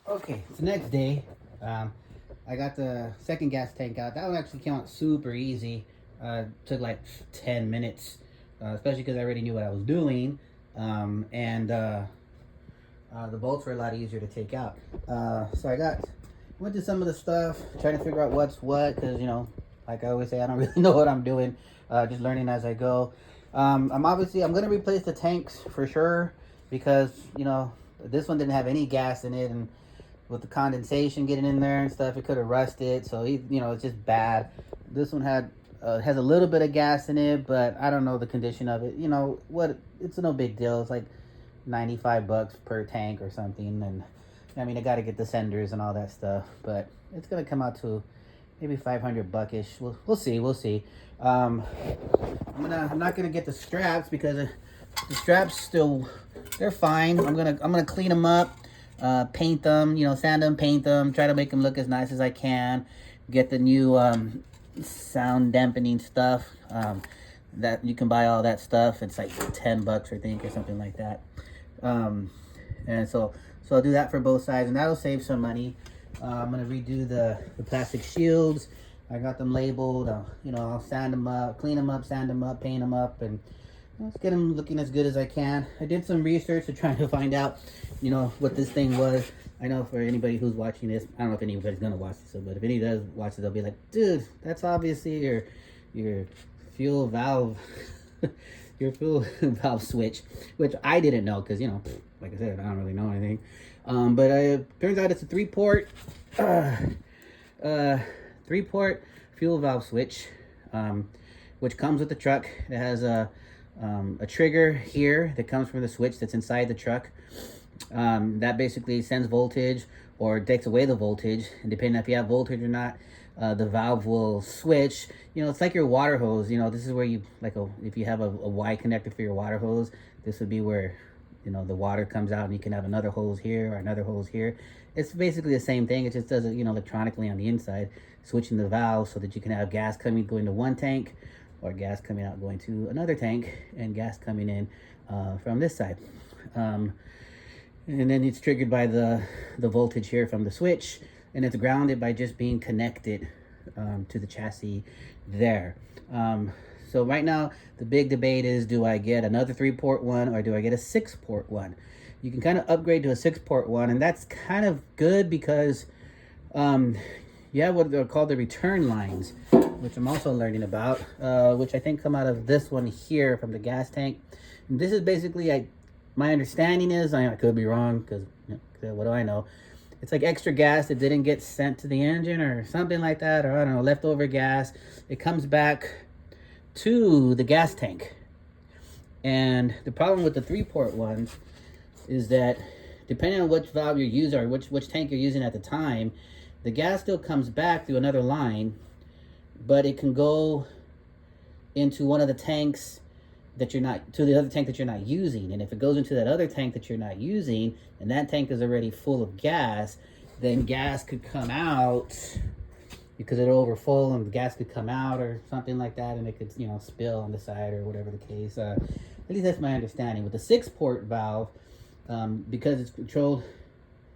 Okay, it's the next day. I got the second gas tank out. That one actually came out super easy. Took like 10 minutes, especially because I already knew what I was doing. And the bolts were a lot easier to take out. So went through some of the stuff, trying to figure out what's what, because, like I always say, I don't really know what I'm doing. Just learning as I go. I'm going to replace the tanks for sure, because, this one didn't have any gas in it, and with the condensation getting in there and stuff, it could have rusted. So it's just bad. This one has a little bit of gas in it, but I don't know the condition of it. It's no big deal. It's like $95 per tank or something, and I mean I got to get the senders and all that stuff, but it's gonna come out to maybe 500 buckish. We'll see. I'm not gonna get the straps because the straps still, they're fine. I'm gonna clean them up, paint them, sand them, paint them, try to make them look as nice as I can. Get the new sound dampening stuff. That you can buy all that stuff. It's like $10, I think, or something like that. And so I'll do that for both sides, and that'll save some money. I'm gonna redo the plastic shields. I got them labeled. I'll sand them up, clean them up, sand them up, paint them up, and let's get them looking as good as I can. I did some research to try to find out, what this thing was. I know for anybody who's watching this, I don't know if anybody's gonna watch this, but if any does watch it, they'll be like, dude, that's obviously your fuel valve. Your fuel valve switch, which I didn't know because, like I said, I don't really know anything. But it turns out it's a three-port fuel valve switch, which comes with the truck. It has a trigger here that comes from the switch that's inside the truck. That basically sends voltage or takes away the voltage, and depending on if you have voltage or not, the valve will switch. It's like your water hose. This is where you, if you have a Y connector for your water hose, this would be where, the water comes out, and you can have another hose here or another hose here. It's basically the same thing. It just does it, electronically on the inside, switching the valve so that you can have gas going to one tank, or gas coming out going to another tank, and gas coming in from this side. And then it's triggered by the voltage here from the switch, and it's grounded by just being connected to the chassis there. So right now, the big debate is, do I get another 3-port one, or do I get a 6-port one? You can kind of upgrade to a 6-port one, and that's kind of good because you have what they're called the return lines, which I'm also learning about, which I think come out of this one here from the gas tank. And this is basically, my understanding is, I could be wrong, because what do I know? It's like extra gas that didn't get sent to the engine or something like that, or I don't know, leftover gas. It comes back to the gas tank. And the problem with the 3-port ones is that depending on which valve you're using, or which tank you're using at the time, the gas still comes back through another line, but it can go into one of the tanks that you're not, to the other tank that you're not using. And if it goes into that other tank that you're not using, and that tank is already full of gas, then gas could come out because it'll overfull, and the gas could come out or something like that, and it could, spill on the side or whatever the case. At least that's my understanding. With the 6-port valve, because it's controlled,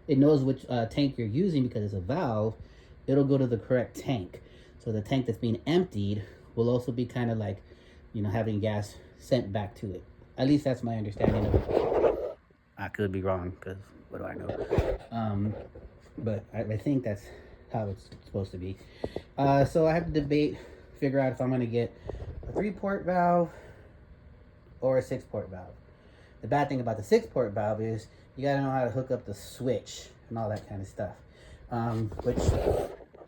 it knows which tank you're using because it's a valve, it'll go to the correct tank. So the tank that's being emptied will also be kind of like, having gas sent back to it. At least that's my understanding of it. I could be wrong, because what do I know? But I think that's how it's supposed to be. So I have to figure out if I'm going to get a 3-port valve or a 6-port valve. The bad thing about the 6-port valve is you got to know how to hook up the switch and all that kind of stuff, which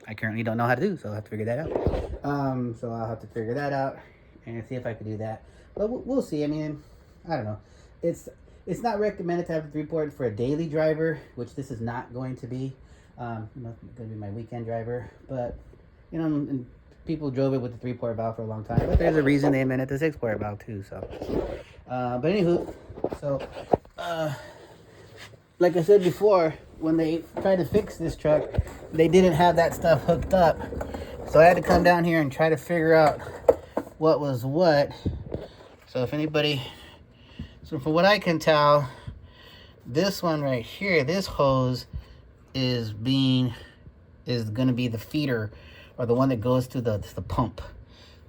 I currently don't know how to do, so I'll have to figure that out. So I'll have to figure that out and see if I can do that. But we'll see. I mean, I don't know. It's not recommended to have a 3-port for a daily driver, which this is not going to be. Going to be my weekend driver. But, and people drove it with the 3-port valve for a long time. But there's a reason they invented the 6-port valve too. So, but anywho, so like I said before, when they tried to fix this truck, they didn't have that stuff hooked up. So I had to come down here and try to figure out what was what. So so from what I can tell, this one right here, this hose is going to be the feeder, or the one that goes to the pump.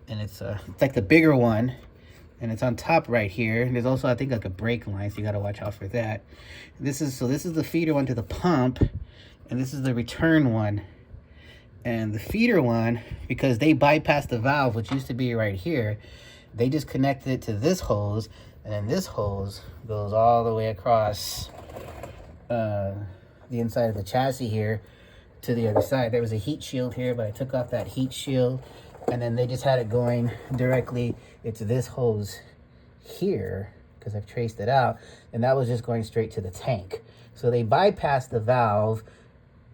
And it's like the bigger one, and it's on top right here. And there's also, I think, like a brake line, so you got to watch out for that. This is the feeder one to the pump, and this is the return one. And the feeder one, because they bypassed the valve, which used to be right here, they just connected it to this hose, and then this hose goes all the way across the inside of the chassis here to the other side. There was a heat shield here, but I took off that heat shield, and then they just had it going directly into this hose here, because I've traced it out, and that was just going straight to the tank. So they bypassed the valve,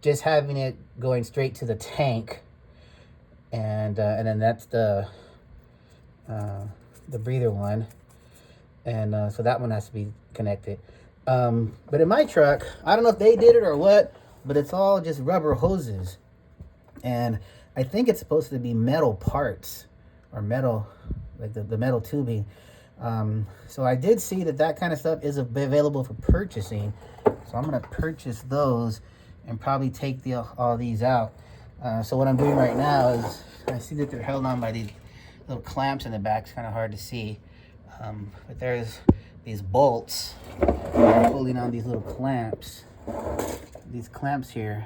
just having it going straight to the tank, and then that's the breather one, and so that one has to be connected. But in my truck, I don't know if they did it or what, but it's all just rubber hoses, and I think it's supposed to be metal parts, or metal, like the metal tubing. So I did see that kind of stuff is available for purchasing, so I'm gonna purchase those and probably take all these out. So what I'm doing right now is, I see that they're held on by these little clamps in the back. It's kind of hard to see, but there's these bolts holding on these little clamps, these clamps here,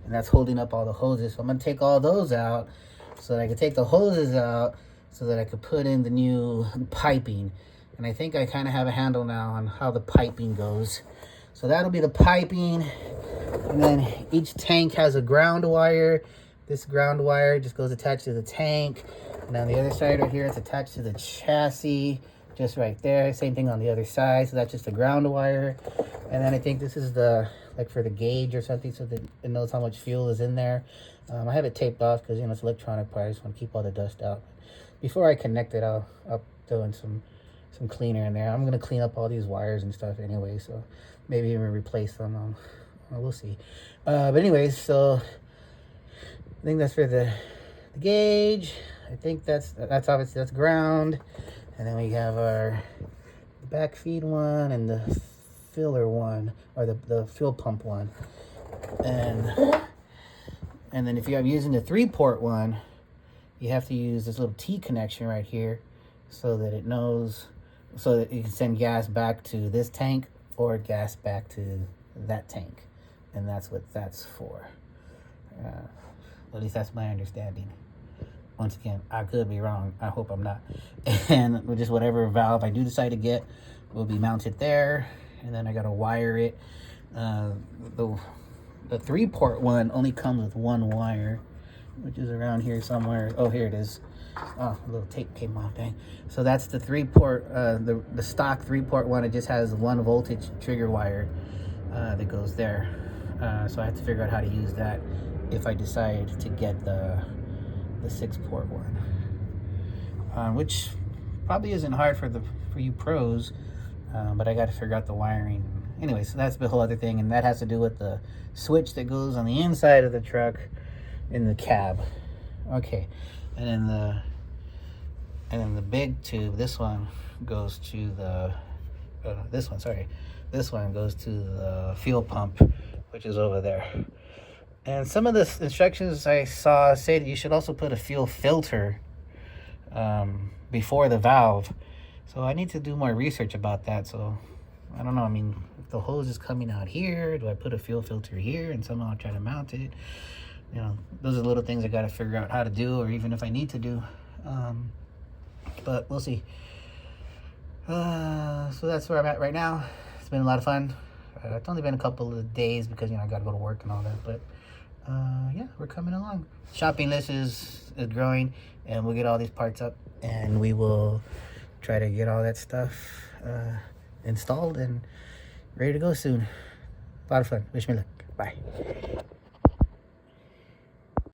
and that's holding up all the hoses. So I'm gonna take all those out so that I can take the hoses out, so that I could put in the new piping. And I think I kind of have a handle now on how the piping goes. So that'll be the piping. And then each tank has a ground wire. This ground wire just goes attached to the tank. And on the other side right here, it's attached to the chassis, just right there. Same thing on the other side. So that's just the ground wire. And then I think this is like for the gauge or something, so that it knows how much fuel is in there. I have it taped off because, it's electronic part. I just want to keep all the dust out. Before I connect it, I'll throw in some cleaner in there. I'm going to clean up all these wires and stuff anyway, so maybe even replace them. We'll see. But anyways, so I think that's for the gauge. I think that's obviously, that's ground. And then we have our back feed one and the filler one, or the fuel pump one. And then if you're using the 3-port one, you have to use this little T connection right here, so that it knows, so that you can send gas back to this tank or gas back to that tank. And that's what that's for. At least that's my understanding. Once again, I could be wrong. I hope I'm not. And just whatever valve I do decide to get will be mounted there. And then I got to wire it. The 3-port one only comes with one wire, which is around here somewhere. Oh, here it is. Oh, a little tape came off, dang. So that's the 3-port, the stock 3-port one. It just has 1 voltage trigger wire that goes there. So I have to figure out how to use that if I decide to get the 6-port one, which probably isn't hard for you pros, but I got to figure out the wiring. Anyway, so that's the whole other thing, and that has to do with the switch that goes on the inside of the truck in the cab. Okay, and then the big tube, this one goes to the this one goes to the fuel pump, which is over there. And some of the instructions I saw say that you should also put a fuel filter before the valve. So I need to do more research about that. So I don't know. I mean, if the hose is coming out here, do I put a fuel filter here and somehow I'll try to mount it? Those are little things I got to figure out how to do, or even if I need to do. But we'll see. So that's where I'm at right now. It's been a lot of fun. It's only been a couple of days because, I got to go to work and all that. But yeah, we're coming along. Shopping list is growing, and we'll get all these parts up, and we will try to get all that stuff installed and ready to go soon. A lot of fun. Wish me luck. Bye.